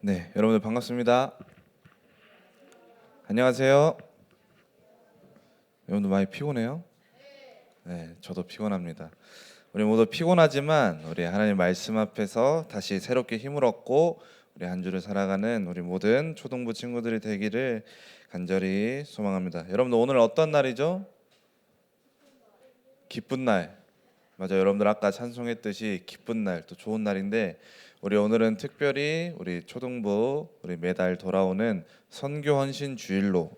네, 여러분들 반갑습니다. 안녕하세요. 여러분들 많이 피곤해요? 네, 저도 피곤합니다. 우리 모두 피곤하지만 우리 하나님 말씀 앞에서 다시 새롭게 힘을 얻고 우리 한 주를 살아가는 우리 모든 초등부 친구들이 되기를 간절히 소망합니다. 여러분들 오늘 어떤 날이죠? 기쁜 날. 맞아요. 여러분들 아까 찬송했듯이 기쁜 날, 또 좋은 날인데 우리 오늘은 특별히 우리 초등부 우리 매달 돌아오는 선교 헌신 주일로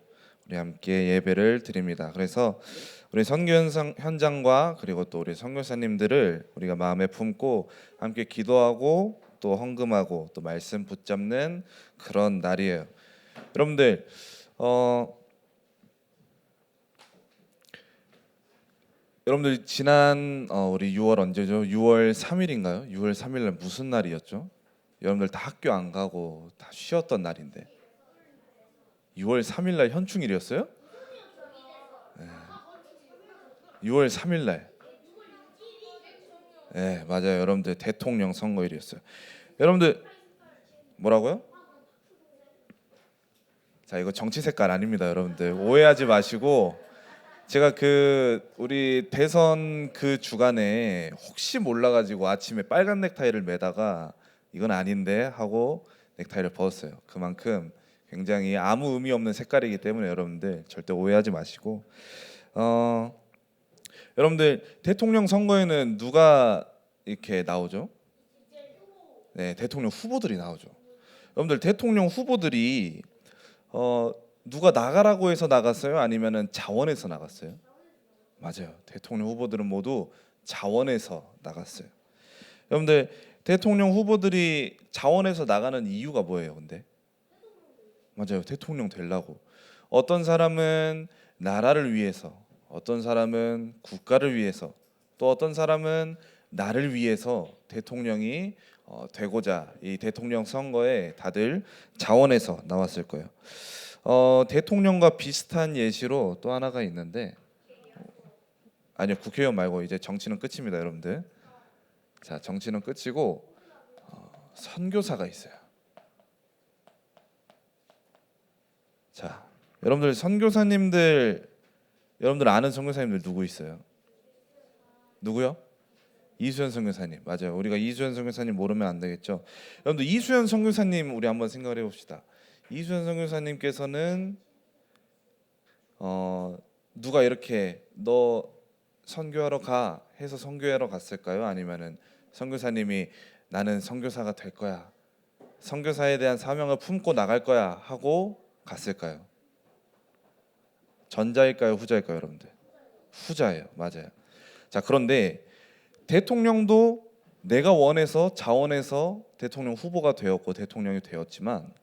우리 함께 예배를 드립니다. 그래서 우리 선교 현장과 그리고 또 우리 선교사님들을 우리가 마음에 품고 함께 기도하고 또 헌금하고 또 말씀 붙잡는 그런 날이에요. 여러분들 여러분들 지난 우리 6월 언제죠? 6월 3일인가요? 6월 3일 날 무슨 날이었죠? 여러분들 다 학교 안 가고 다 쉬었던 날인데 6월 3일 날 현충일이었어요? 6월 3일 날. 네, 맞아요. 여러분들 대통령 선거일이었어요. 여러분들 뭐라고요? 자, 이거 정치 색깔 아닙니다, 여러분들. 오해하지 마시고 제가 그 우리 대선 그 주간에 혹시 몰라가지고 아침에 빨간 넥타이를 매다가 이건 아닌데 하고 넥타이를 벗었어요. 그만큼 굉장히 아무 의미 없는 색깔이기 때문에 여러분들 절대 오해하지 마시고 여러분들 대통령 선거에는 누가 이렇게 나오죠? 네, 대통령 후보들이 나오죠. 여러분들 대통령 후보들이 어, 누가 나가라고 해서 나갔어요? 아니면은 자원해서 나갔어요? 맞아요. 대통령 후보들은 모두 자원해서 나갔어요. 여러분들 대통령 후보들이 자원해서 나가는 이유가 뭐예요? 근데 맞아요. 대통령 되려고. 어떤 사람은 나라를 위해서, 어떤 사람은 국가를 위해서, 또 어떤 사람은 나를 위해서 대통령이 되고자 이 대통령 선거에 다들 자원해서 나왔을 거예요. 대통령과 비슷한 예시로 또 하나가 있는데 아니요, 국회의원 말고 이제 정치는 끝입니다, 여러분들. 자, 정치는 끝이고 선교사가 있어요. 자, 여러분들 선교사님들 여러분들 아는 선교사님들 누구 있어요? 누구요? 이수연 선교사님. 맞아요. 우리가 이수연 선교사님 모르면 안 되겠죠. 여러분들 이수연 선교사님 우리 한번 생각을 해봅시다. 이수연 선교사님께서는 누가 이렇게 너 선교하러 가 해서 선교하러 갔을까요? 아니면은 선교사님이 나는 선교사가 될 거야, 선교사에 대한 사명을 품고 나갈 거야 하고 갔을까요? 전자일까요? 후자일까요? 여러분들 후자예요. 맞아요. 자, 그런데 대통령도 내가 원해서 자원해서 대통령 후보가 되었고 대통령이 되었지만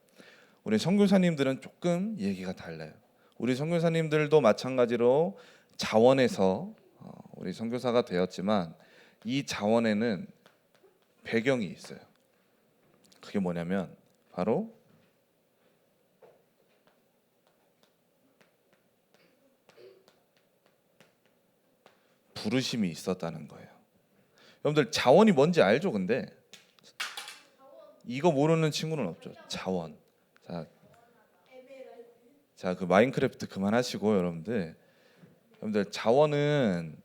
우리 선교사님들은 조금 얘기가 달라요. 우리 선교사님들도 마찬가지로 자원해서 우리 선교사가 되었지만 이 자원에는 배경이 있어요. 그게 뭐냐면 바로 부르심이 있었다는 거예요. 여러분들 자원이 뭔지 알죠? 근데 이거 모르는 친구는 없죠. 자원. 자, 그 마인크래프트 그만하시고 여러분들 자원은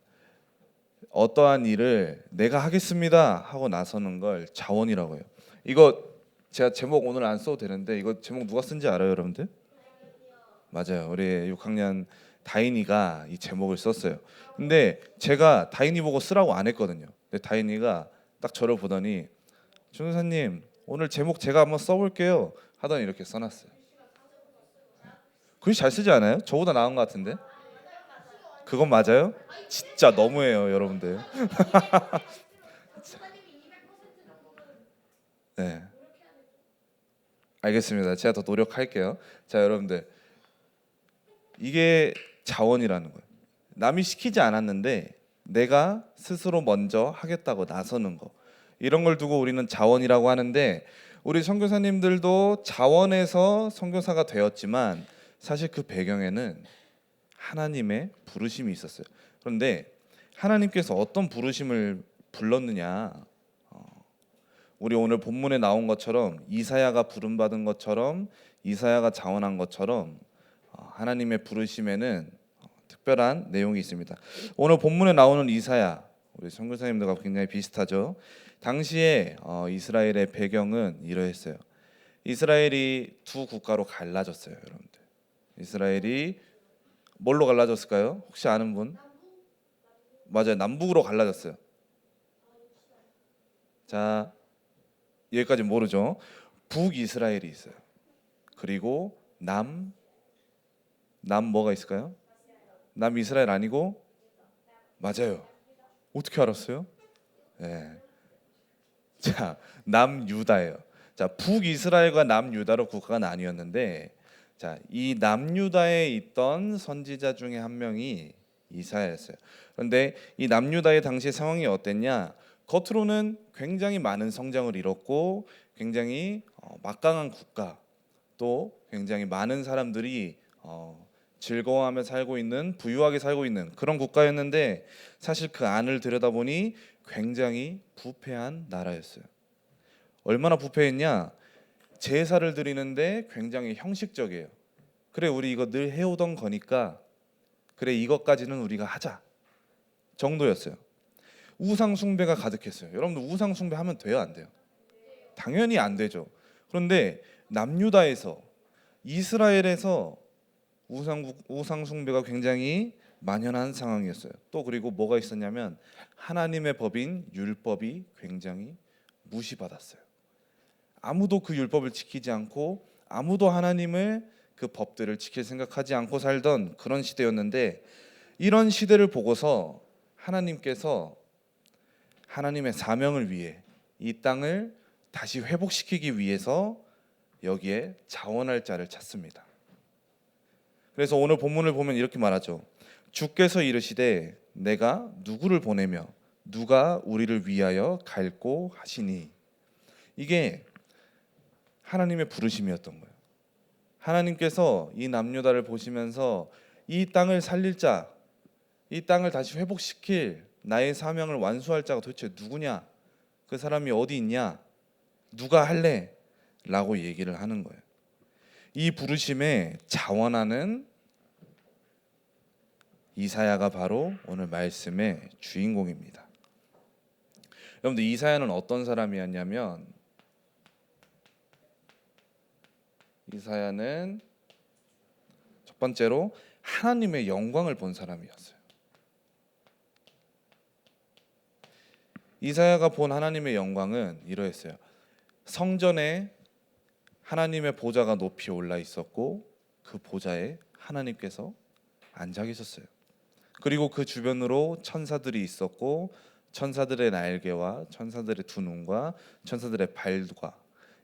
어떠한 일을 내가 하겠습니다 하고 나서는 걸 자원이라고 해요. 이거 제가 제목 오늘 안 써도 되는데 이거 제목 누가 쓴지 알아요, 여러분들? 맞아요. 우리 6학년 다인이가 이 제목을 썼어요. 근데 제가 다인이 보고 쓰라고 안 했거든요. 근데 다인이가 딱 저를 보더니 준호사님 오늘 제목 제가 한번 써볼게요 하더니 이렇게 써놨어요. 글씨 잘 쓰지 않아요? 저보다 나은 것 같은데? 그건 맞아요? 진짜 너무해요, 여러분들. 네, 알겠습니다. 제가 더 노력할게요. 자, 여러분들 이게 자원이라는 거예요. 남이 시키지 않았는데 내가 스스로 먼저 하겠다고 나서는 거. 이런 걸 두고 우리는 자원이라고 하는데 우리 선교사님들도 자원에서 선교사가 되었지만 사실 그 배경에는 하나님의 부르심이 있었어요. 그런데 하나님께서 어떤 부르심을 불렀느냐? 우리 오늘 본문에 나온 것처럼 이사야가 부름받은 것처럼 이사야가 자원한 것처럼 하나님의 부르심에는 특별한 내용이 있습니다. 오늘 본문에 나오는 이사야, 우리 선교사님들과 굉장히 비슷하죠. 당시에 이스라엘의 배경은 이러했어요. 이스라엘이 두 국가로 갈라졌어요, 여러분들. 이스라엘이 뭘로 갈라졌을까요? 혹시 아는 분? 맞아요, 남북으로 갈라졌어요. 자, 여기까지 모르죠. 북이스라엘이 있어요. 그리고 남 뭐가 있을까요? 남이스라엘 아니고 맞아요. 어떻게 알았어요? 네. 자, 남유다예요. 자, 북이스라엘과 남유다로 국가가 나뉘었는데, 자, 이 남유다에 있던 선지자 중에 한 명이 이사야였어요. 그런데 이 남유다의 당시 상황이 어땠냐? 겉으로는 굉장히 많은 성장을 이뤘고 굉장히 막강한 국가, 또 굉장히 많은 사람들이 즐거워하며 살고 있는, 부유하게 살고 있는 그런 국가였는데, 사실 그 안을 들여다보니 굉장히 부패한 나라였어요. 얼마나 부패했냐? 제사를 드리는데 굉장히 형식적이에요. 그래, 우리 이거 늘 해오던 거니까 그래, 이것까지는 우리가 하자 정도였어요. 우상 숭배가 가득했어요. 여러분들 우상 숭배하면 돼요, 안 돼요? 당연히 안 되죠. 그런데 남유다에서, 이스라엘에서 우상 숭배가 굉장히 만연한 상황이었어요. 또 그리고 뭐가 있었냐면 하나님의 법인 율법이 굉장히 무시받았어요. 아무도 그 율법을 지키지 않고 아무도 하나님을, 그 법들을 지킬 생각하지 않고 살던 그런 시대였는데, 이런 시대를 보고서 하나님께서 하나님의 사명을 위해 이 땅을 다시 회복시키기 위해서 여기에 자원할 자를 찾습니다. 그래서 오늘 본문을 보면 이렇게 말하죠. 주께서 이르시되 내가 누구를 보내며 누가 우리를 위하여 갈고 하시니. 이게 하나님의 부르심이었던 거예요. 하나님께서 이 남유다를 보시면서 이 땅을 살릴 자, 이 땅을 다시 회복시킬 나의 사명을 완수할 자가 도대체 누구냐? 그 사람이 어디 있냐? 누가 할래? 라고 얘기를 하는 거예요. 이 부르심에 자원하는 이사야가 바로 오늘 말씀의 주인공입니다. 여러분들, 이사야는 어떤 사람이었냐면, 이사야는 첫 번째로 하나님의 영광을 본 사람이었어요. 이사야가 본 하나님의 영광은 이러했어요. 성전에 하나님의 보좌가 높이 올라 있었고 그 보좌에 하나님께서 앉아 계셨어요. 그리고 그 주변으로 천사들이 있었고 천사들의 날개와 천사들의 두 눈과 천사들의 발과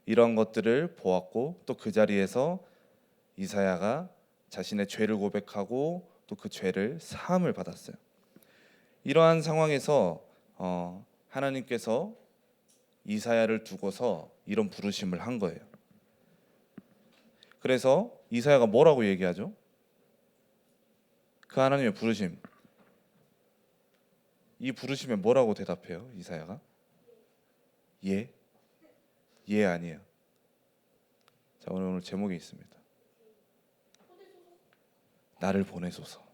이런 것들을 보았고, 또 그 자리에서 이사야가 자신의 죄를 고백하고 또 그 죄를 사함을 받았어요. 이러한 상황에서 하나님께서 이사야를 두고서 이런 부르심을 한 거예요. 그래서 이사야가 뭐라고 얘기하죠? 그 하나님의 부르심, 이 부르심에 뭐라고 대답해요? 이사야가 예? 예 아니에요. 자, 오늘 제목이 있습니다. 나를 보내소서.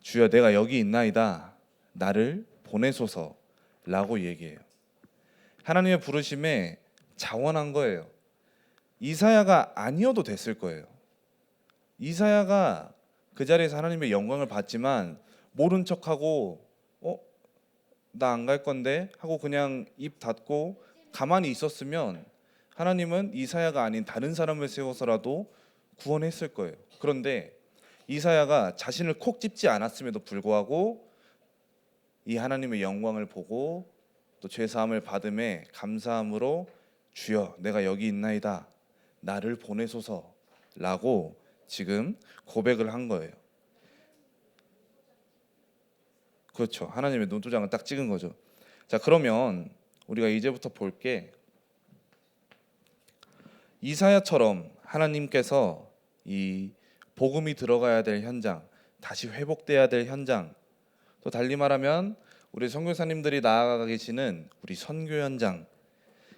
주여, 내가 여기 있나이다. 나를 보내소서라고 얘기해요. 하나님의 부르심에 자원한 거예요. 이사야가 아니어도 됐을 거예요. 이사야가 그 자리에서 하나님의 영광을 받지만 모른 척하고 나 안 갈 건데 하고 그냥 입 닫고 가만히 있었으면 하나님은 이사야가 아닌 다른 사람을 세워서라도 구원했을 거예요. 그런데 이사야가 자신을 콕 집지 않았음에도 불구하고 이 하나님의 영광을 보고 또 죄사함을 받음에 감사함으로 주여, 내가 여기 있나이다. 나를 보내소서라고 지금 고백을 한 거예요. 그렇죠. 하나님의 눈도장을 딱 찍은 거죠. 자, 그러면 우리가 이제부터 볼 게, 이사야처럼 하나님께서 이 복음이 들어가야 될 현장, 다시 회복돼야 될 현장, 또 달리 말하면 우리 선교사님들이 나아가 계시는 우리 선교 현장,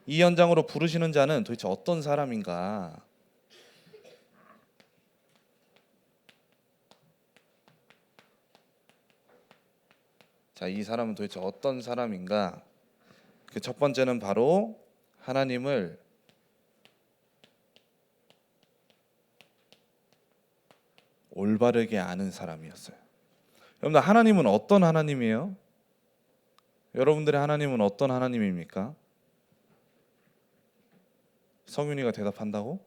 이 현장으로 부르시는 자는 도대체 어떤 사람인가? 자, 이 사람은 도대체 어떤 사람인가? 그 첫 번째는 바로 하나님을 올바르게 아는 사람이었어요. 여러분들, 하나님은 어떤 하나님이에요? 여러분들의 하나님은 어떤 하나님입니까? 성윤이가 대답한다고?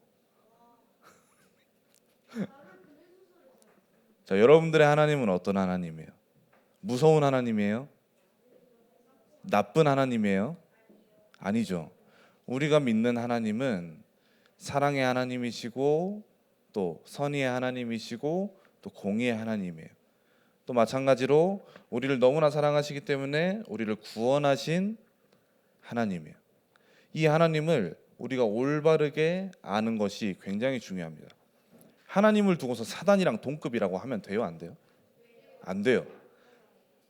자, 여러분들의 하나님은 어떤 하나님이에요? 무서운 하나님이에요? 나쁜 하나님이에요? 아니죠. 우리가 믿는 하나님은 사랑의 하나님이시고 또 선의의 하나님이시고 또 공의의 하나님이에요. 또 마찬가지로 우리를 너무나 사랑하시기 때문에 우리를 구원하신 하나님이에요. 이 하나님을 우리가 올바르게 아는 것이 굉장히 중요합니다. 하나님을 두고서 사단이랑 동급이라고 하면 돼요, 안 돼요? 안 돼요.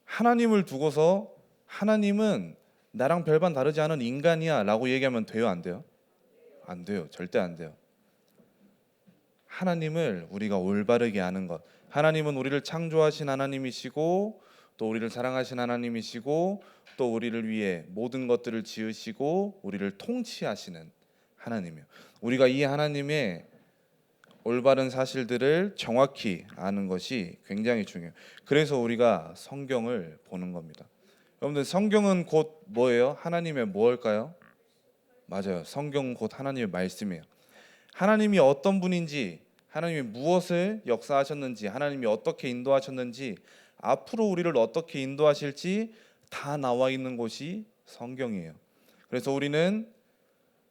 하나님을 두고서 하나님은 나랑 별반 다르지 않은 인간이야 라고 얘기하면 돼요, 안 돼요? 안 돼요. 절대 안 돼요. 하나님을 우리가 올바르게 아는 것. 하나님은 우리를 창조하신 하나님이시고 또 우리를 사랑하신 하나님이시고 또 우리를 위해 모든 것들을 지으시고 우리를 통치하시는 하나님이에요. 우리가 이 하나님의 올바른 사실들을 정확히 아는 것이 굉장히 중요해요. 그래서 우리가 성경을 보는 겁니다. 여러분들, 성경은 곧 뭐예요? 하나님의 뭘까요? 맞아요. 성경은 곧 하나님의 말씀이에요. 하나님이 어떤 분인지, 하나님이 무엇을 역사하셨는지, 하나님이 어떻게 인도하셨는지, 앞으로 우리를 어떻게 인도하실지 다 나와 있는 곳이 성경이에요. 그래서 우리는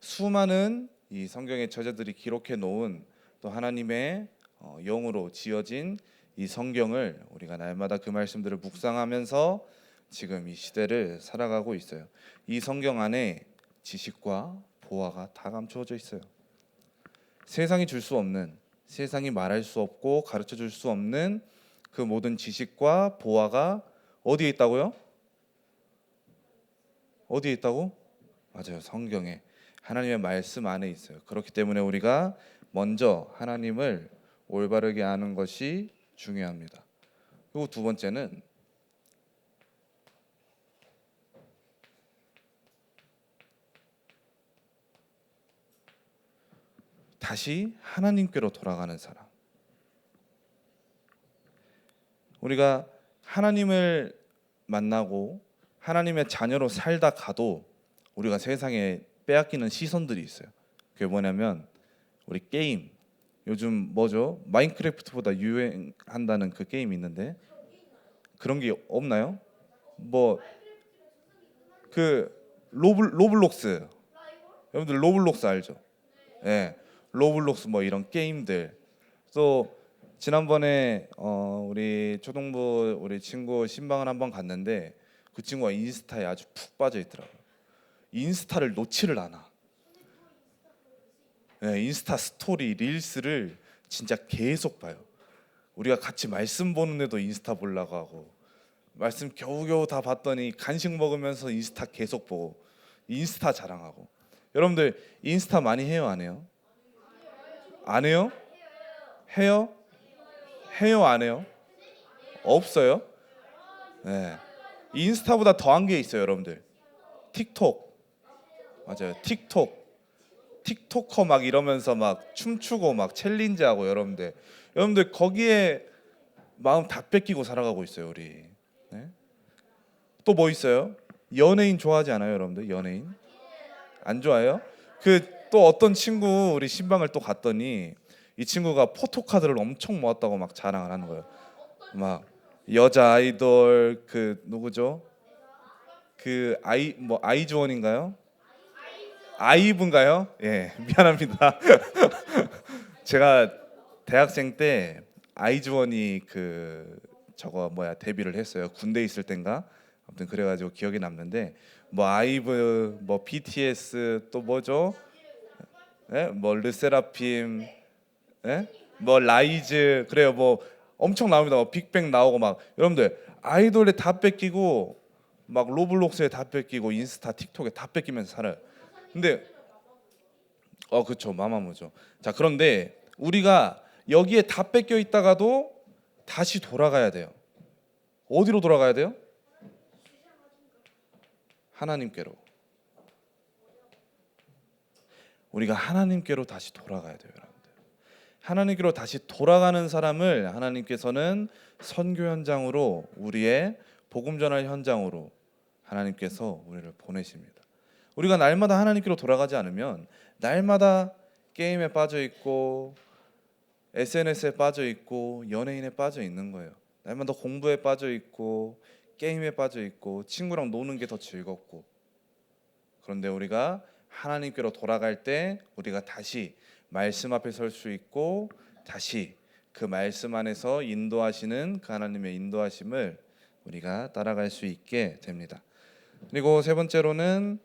수많은 이 성경의 저자들이 기록해 놓은 또 하나님의 영으로 지어진 이 성경을 우리가 날마다 그 말씀들을 묵상하면서 지금 이 시대를 살아가고 있어요. 이 성경 안에 지식과 보화가 다 감추어져 있어요. 세상이 줄 수 없는, 세상이 말할 수 없고 가르쳐 줄 수 없는 그 모든 지식과 보화가 어디에 있다고요? 어디에 있다고? 맞아요. 성경에, 하나님의 말씀 안에 있어요. 그렇기 때문에 우리가 먼저 하나님을 올바르게 아는 것이 중요합니다. 그리고 두 번째는 다시 하나님께로 돌아가는 사람. 우리가 하나님을 만나고 하나님의 자녀로 살다 가도 우리가 세상에 빼앗기는 시선들이 있어요. 그게 뭐냐면 우리 게임, 요즘 뭐죠? 마인크래프트보다 유행한다는 그 게임이 있는데 그런 게 없나요? 뭐 그 로블록스, 여러분들 로블록스 알죠? 예, 로블록스 뭐 이런 게임들. 또 지난번에 우리 초등부 우리 친구 신방을 한번 갔는데 그 친구가 인스타에 아주 푹 빠져 있더라고요. 인스타를 놓지를 않아. 예, 인스타 스토리 릴스를 진짜 계속 봐요. 우리가 같이 말씀 보는데도 인스타 보려고 하고, 말씀 겨우겨우 다 봤더니 간식 먹으면서 인스타 계속 보고, 인스타 자랑하고. 여러분들 인스타 많이 해요, 안 해요? 안 해요? 해요? 해요, 안 해요? 없어요? 네. 인스타보다 더한 게 있어요, 여러분들. 틱톡. 맞아요. 틱토커 막 이러면서 막 춤추고 막 챌린지하고, 여러분들 거기에 마음 다 뺏기고 살아가고 있어요, 우리. 네? 또 뭐 있어요? 연예인 좋아하지 않아요, 여러분들? 연예인 안 좋아해요? 그 또 어떤 친구 우리 신방을 또 갔더니 이 친구가 포토카드를 엄청 모았다고 막 자랑을 하는 거예요. 막 여자 아이돌 그 누구죠? 그 아이즈원인가요? 아이브인가요? 예, 미안합니다. 제가 대학생 때 아이즈원이 그 저거 뭐야 데뷔를 했어요. 군대 있을 땐가. 아무튼 그래가지고 기억이 남는데 뭐 아이브, 뭐 BTS 또 뭐죠? 예? 뭐 르세라핌, 예? 뭐 라이즈, 그래요. 뭐 엄청 나옵니다. 뭐 빅뱅 나오고 막. 여러분들 아이돌에 다 뺏기고 막 로블록스에 다 뺏기고 인스타, 틱톡에 다 뺏기면서 살아요. 근데 그쵸, 마마무죠. 자, 그런데 우리가 여기에 다 뺏겨 있다가도 다시 돌아가야 돼요. 어디로 돌아가야 돼요? 하나님께로. 우리가 하나님께로 다시 돌아가야 돼요, 여러분들. 하나님께로 다시 돌아가는 사람을 하나님께서는 선교 현장으로, 우리의 복음 전할 현장으로 하나님께서 우리를 보내십니다. 우리가 날마다 하나님께로 돌아가지 않으면 날마다 게임에 빠져 있고 SNS에 빠져 있고 연예인에 빠져 있는 거예요. 날마다 공부에 빠져 있고 게임에 빠져 있고 친구랑 노는 게 더 즐겁고. 그런데 우리가 하나님께로 돌아갈 때 우리가 다시 말씀 앞에 설 수 있고 다시 그 말씀 안에서 인도하시는 그 하나님의 인도하심을 우리가 따라갈 수 있게 됩니다. 그리고 세 번째로는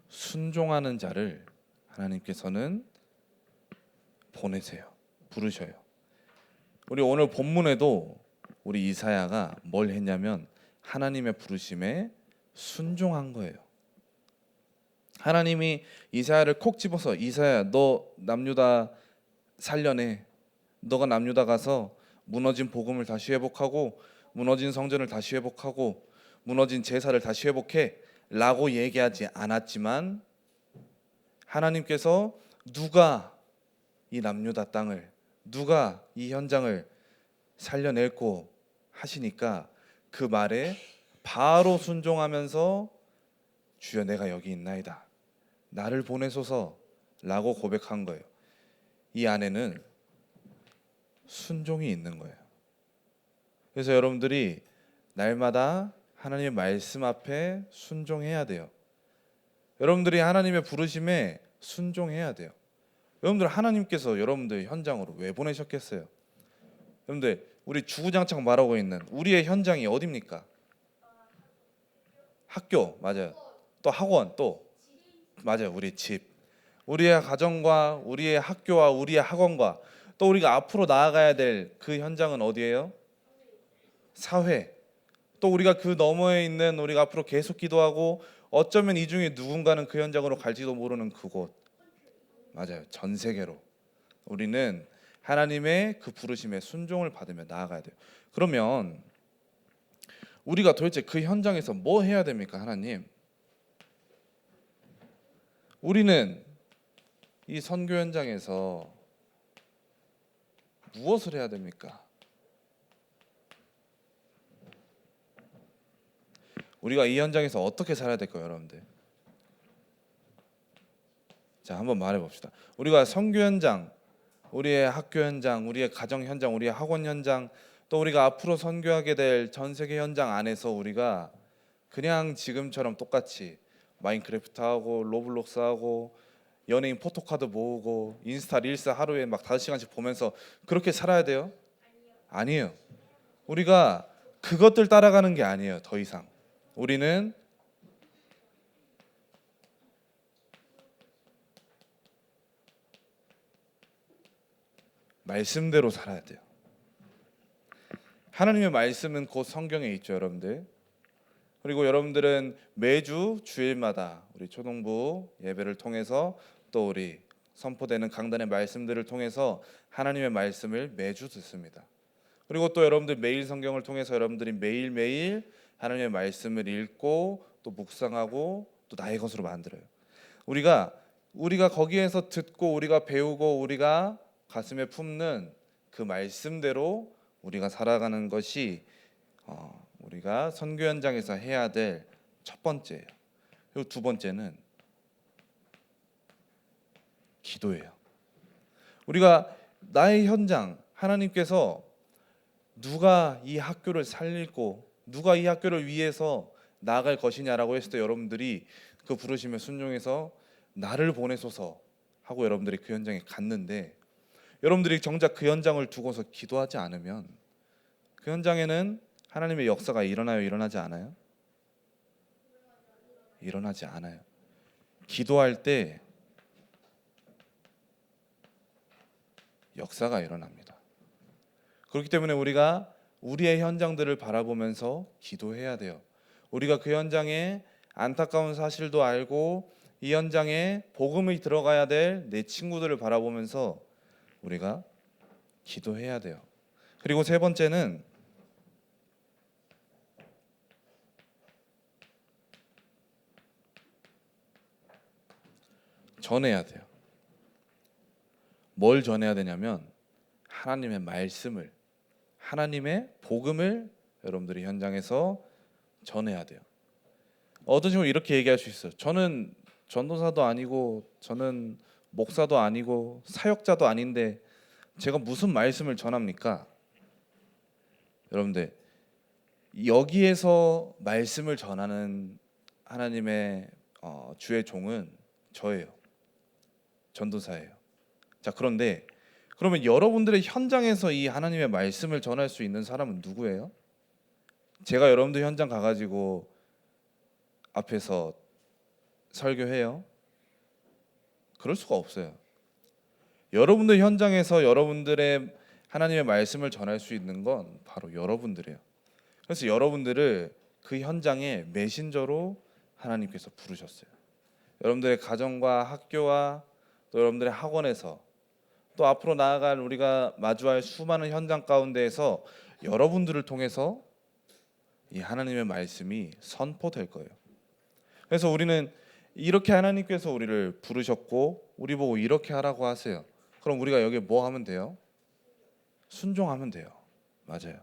순종하는 자를 하나님께서는 보내세요. 부르셔요. 우리 오늘 본문에도 우리 이사야가 뭘 했냐면 하나님의 부르심에 순종한 거예요. 하나님이 이사야를 콕 집어서 이사야 너 남유다 살려내. 너가 남유다 가서 무너진 복음을 다시 회복하고 무너진 성전을 다시 회복하고 무너진 제사를 다시 회복해 라고 얘기하지 않았지만 하나님께서 누가 이 남유다 땅을 누가 이 현장을 살려낼고 하시니까 그 말에 바로 순종하면서 주여 내가 여기 있나이다 나를 보내소서 라고 고백한 거예요. 이 안에는 순종이 있는 거예요. 그래서 여러분들이 날마다 하나님의 말씀 앞에 순종해야 돼요. 여러분들이 하나님의 부르심에 순종해야 돼요. 여러분들 하나님께서 여러분들 현장으로 왜 보내셨겠어요? 여러분들 우리 주구장창 말하고 있는 우리의 현장이 어디입니까? 학교 맞아요. 또 학원 또 맞아요. 우리 집, 우리의 가정과 우리의 학교와 우리의 학원과 또 우리가 앞으로 나아가야 될 그 현장은 어디예요? 사회. 또 우리가 그 너머에 있는 우리가 앞으로 계속 기도하고 어쩌면 이 중에 누군가는 그 현장으로 갈지도 모르는 그곳. 맞아요. 전 세계로 우리는 하나님의 그 부르심에 순종을 받으며 나아가야 돼요. 그러면 우리가 도대체 그 현장에서 뭐 해야 됩니까? 하나님, 우리는 이 선교 현장에서 무엇을 해야 됩니까? 우리가 이 현장에서 어떻게 살아야 될까요, 여러분들? 자, 한번 말해 봅시다. 우리가 선교 현장, 우리의 학교 현장, 우리의 가정 현장, 우리의 학원 현장, 또 우리가 앞으로 선교하게 될 전 세계 현장 안에서 우리가 그냥 지금처럼 똑같이 마인크래프트 하고 로블록스 하고 연예인 포토카드 모으고 인스타 릴스 하루에 막 5시간씩 보면서 그렇게 살아야 돼요? 아니에요. 우리가 그것들 따라가는 게 아니에요. 더 이상 우리는 말씀대로 살아야 돼요. 하나님의 말씀은 곧 성경에 있죠, 여러분들. 그리고 여러분들은 매주 주일마다 우리 초동부 예배를 통해서 또 우리 선포되는 강단의 말씀들을 통해서 하나님의 말씀을 매주 듣습니다. 그리고 또 여러분들 매일 성경을 통해서 여러분들이 매일매일 하나님의 말씀을 읽고 또 묵상하고 또 나의 것으로 만들어요. 우리가 거기에서 듣고 우리가 배우고 우리가 가슴에 품는 그 말씀대로 우리가 살아가는 것이 우리가 선교 현장에서 해야 될 첫 번째예요. 그리고 두 번째는 기도예요. 우리가 나의 현장, 하나님께서 누가 이 학교를 살리고 누가 이 학교를 위해서 나아갈 것이냐라고 했을 때 여러분들이 그 부르심에 순종해서 나를 보내소서 하고 여러분들이 그 현장에 갔는데 여러분들이 정작 그 현장을 두고서 기도하지 않으면 그 현장에는 하나님의 역사가 일어나요? 일어나지 않아요? 일어나지 않아요. 기도할 때 역사가 일어납니다. 그렇기 때문에 우리가 우리의 현장들을 바라보면서 기도해야 돼요. 우리가 그 현장에 안타까운 사실도 알고 이 현장에 복음이 들어가야 될 내 친구들을 바라보면서 우리가 기도해야 돼요. 그리고 세 번째는 전해야 돼요. 뭘 전해야 되냐면 하나님의 말씀을, 하나님의 복음을 여러분들이 현장에서 전해야 돼요. 어떤 식으로 이렇게 얘기할 수 있어요. 저는 전도사도 아니고 저는 목사도 아니고 사역자도 아닌데 제가 무슨 말씀을 전합니까? 여러분들, 여기에서 말씀을 전하는 하나님의 주의 종은 저예요. 전도사예요. 자, 그런데 그러면 여러분들의 현장에서 이 하나님의 말씀을 전할 수 있는 사람은 누구예요? 제가 여러분들 현장 가가지고 앞에서 설교해요? 그럴 수가 없어요. 여러분들 현장에서 여러분들의 하나님의 말씀을 전할 수 있는 건 바로 여러분들이에요. 그래서 여러분들을 그 현장에 메신저로 하나님께서 부르셨어요. 여러분들의 가정과 학교와 또 여러분들의 학원에서 또 앞으로 나아갈 우리가 마주할 수많은 현장 가운데에서 여러분들을 통해서 이 하나님의 말씀이 선포될 거예요. 그래서 우리는 이렇게 하나님께서 우리를 부르셨고 우리 보고 이렇게 하라고 하세요. 그럼 우리가 여기에 뭐 하면 돼요? 순종하면 돼요. 맞아요.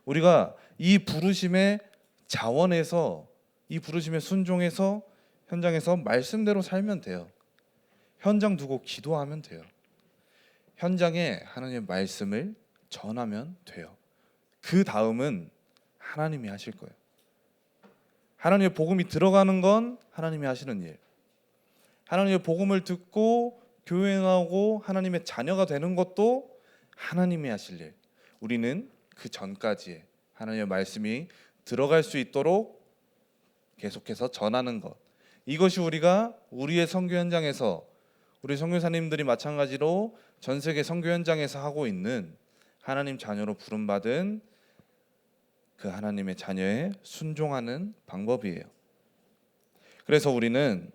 우리가 이 부르심의 자원에서, 이 부르심에 순종해서 현장에서 말씀대로 살면 돼요. 현장 두고 기도하면 돼요. 현장에 하나님의 말씀을 전하면 돼요. 그 다음은 하나님이 하실 거예요. 하나님의 복음이 들어가는 건 하나님이 하시는 일. 하나님의 복음을 듣고 교회하고 하나님의 자녀가 되는 것도 하나님이 하실 일. 우리는 그 전까지의 하나님의 말씀이 들어갈 수 있도록 계속해서 전하는 것. 이것이 우리가 우리의 선교 현장에서, 우리 선교사님들이 마찬가지로 전 세계 선교 현장에서 하고 있는 하나님 자녀로 부름받은 그 하나님의 자녀에 순종하는 방법이에요. 그래서 우리는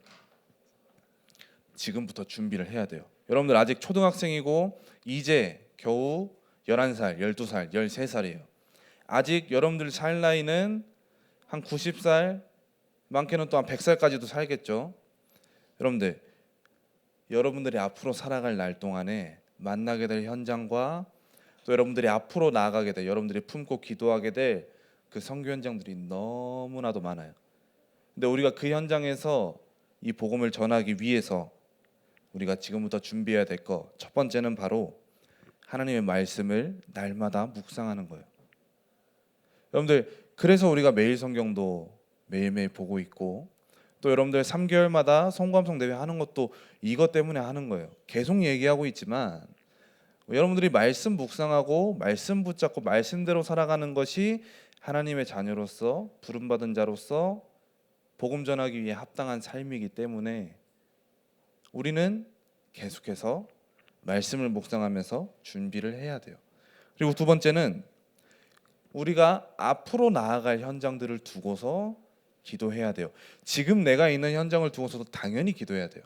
지금부터 준비를 해야 돼요. 여러분들 아직 초등학생이고 이제 겨우 11살, 12살, 13살이에요. 아직 여러분들 살 나이는 한 90살, 많게는 또 한 100살까지도 살겠죠. 여러분들이 앞으로 살아갈 날 동안에 만나게 될 현장과 또 여러분들이 앞으로 나아가게 될, 여러분들이 품고 기도하게 될 그 선교 현장들이 너무나도 많아요. 근데 우리가 그 현장에서 이 복음을 전하기 위해서 우리가 지금부터 준비해야 될 것, 첫 번째는 바로 하나님의 말씀을 날마다 묵상하는 거예요. 여러분들, 그래서 우리가 매일 성경도 매일매일 보고 있고 또 여러분들 3개월마다 송구함성 대회 하는 것도 이것 때문에 하는 거예요. 계속 얘기하고 있지만 여러분들이 말씀 묵상하고 말씀 붙잡고 말씀대로 살아가는 것이 하나님의 자녀로서 부름받은 자로서 복음 전하기 위해 합당한 삶이기 때문에 우리는 계속해서 말씀을 묵상하면서 준비를 해야 돼요. 그리고 두 번째는 우리가 앞으로 나아갈 현장들을 두고서 기도해야 돼요. 지금 내가 있는 현장을 두고서도 당연히 기도해야 돼요.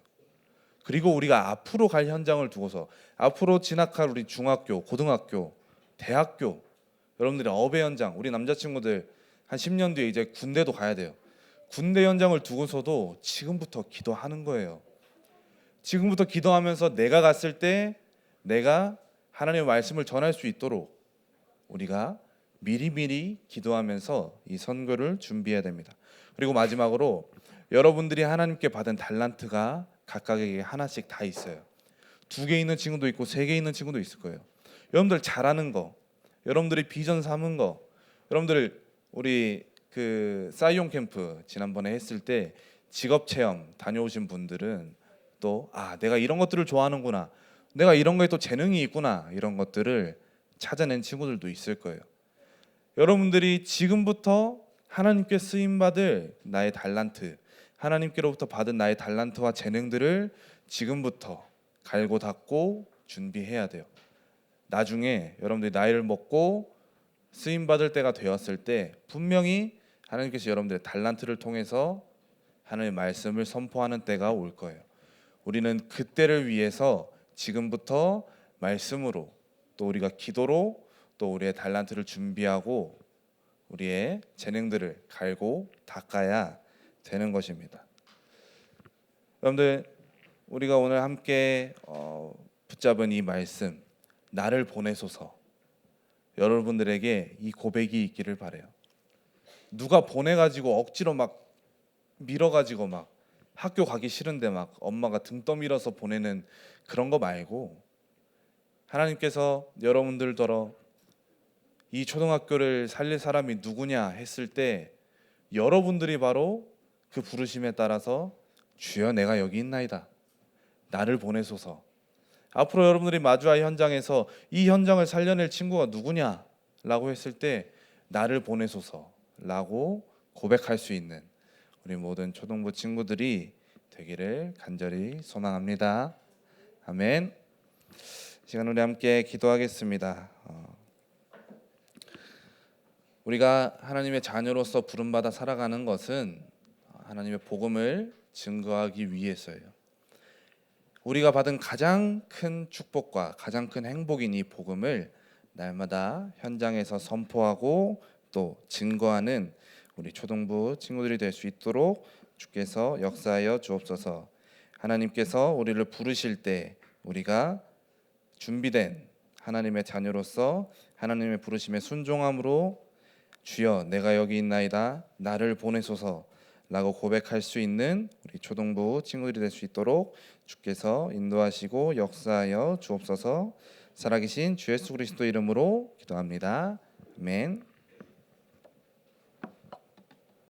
그리고 우리가 앞으로 갈 현장을 두고서, 앞으로 진학할 우리 중학교, 고등학교, 대학교, 여러분들의 업의 현장, 우리 남자친구들 한 10년 뒤에 이제 군대도 가야 돼요. 군대 현장을 두고서도 지금부터 기도하는 거예요. 지금부터 기도하면서 내가 갔을 때 내가 하나님의 말씀을 전할 수 있도록 우리가 미리미리 기도하면서 이 선교를 준비해야 됩니다. 그리고 마지막으로 여러분들이 하나님께 받은 달란트가 각각에게 하나씩 다 있어요. 2개 있는 친구도 있고 3개 있는 친구도 있을 거예요. 여러분들 잘하는 거, 여러분들이 비전 삼은 거, 여러분들 우리 그 사이온 캠프 지난번에 했을 때 직업 체험 다녀오신 분들은 또 내가 이런 것들을 좋아하는구나, 내가 이런 거에 또 재능이 있구나, 이런 것들을 찾아낸 친구들도 있을 거예요. 여러분들이 지금부터 하나님께 쓰임 받을 나의 달란트, 하나님께로부터 받은 나의 달란트와 재능들을 지금부터 갈고 닦고 준비해야 돼요. 나중에 여러분들이 나이를 먹고 쓰임 받을 때가 되었을 때 분명히 하나님께서 여러분들의 달란트를 통해서 하나님의 말씀을 선포하는 때가 올 거예요. 우리는 그때를 위해서 지금부터 말씀으로 또 우리가 기도로 또 우리의 달란트를 준비하고 우리의 재능들을 갈고 닦아야 되는 것입니다. 여러분들, 우리가 오늘 함께 붙잡은 이 말씀, 나를 보내소서, 여러분들에게 이 고백이 있기를 바래요. 누가 보내가지고 억지로 막 밀어가지고 막 학교 가기 싫은데 막 엄마가 등 떠밀어서 보내는 그런 거 말고, 하나님께서 여러분들더러 이 초등학교를 살릴 사람이 누구냐 했을 때 여러분들이 바로 그 부르심에 따라서 주여 내가 여기 있나이다, 나를 보내소서. 앞으로 여러분들이 마주할 현장에서 이 현장을 살려낼 친구가 누구냐라고 했을 때 나를 보내소서라고 고백할 수 있는 우리 모든 초등부 친구들이 되기를 간절히 소망합니다. 아멘. 시간 우리 함께 기도하겠습니다. 우리가 하나님의 자녀로서 부름받아 살아가는 것은 하나님의 복음을 증거하기 위해서예요. 우리가 받은 가장 큰 축복과 가장 큰 행복인 이 복음을 날마다 현장에서 선포하고 또 증거하는 우리 초등부 친구들이 될 수 있도록 주께서 역사하여 주옵소서. 하나님께서 우리를 부르실 때 우리가 준비된 하나님의 자녀로서 하나님의 부르심에 순종함으로 주여 내가 여기 있나이다, 나를 보내소서 라고 고백할 수 있는 우리 초등부 친구들이 될 수 있도록 주께서 인도하시고 역사하여 주옵소서. 살아계신 주 예수 그리스도 이름으로 기도합니다. 아멘.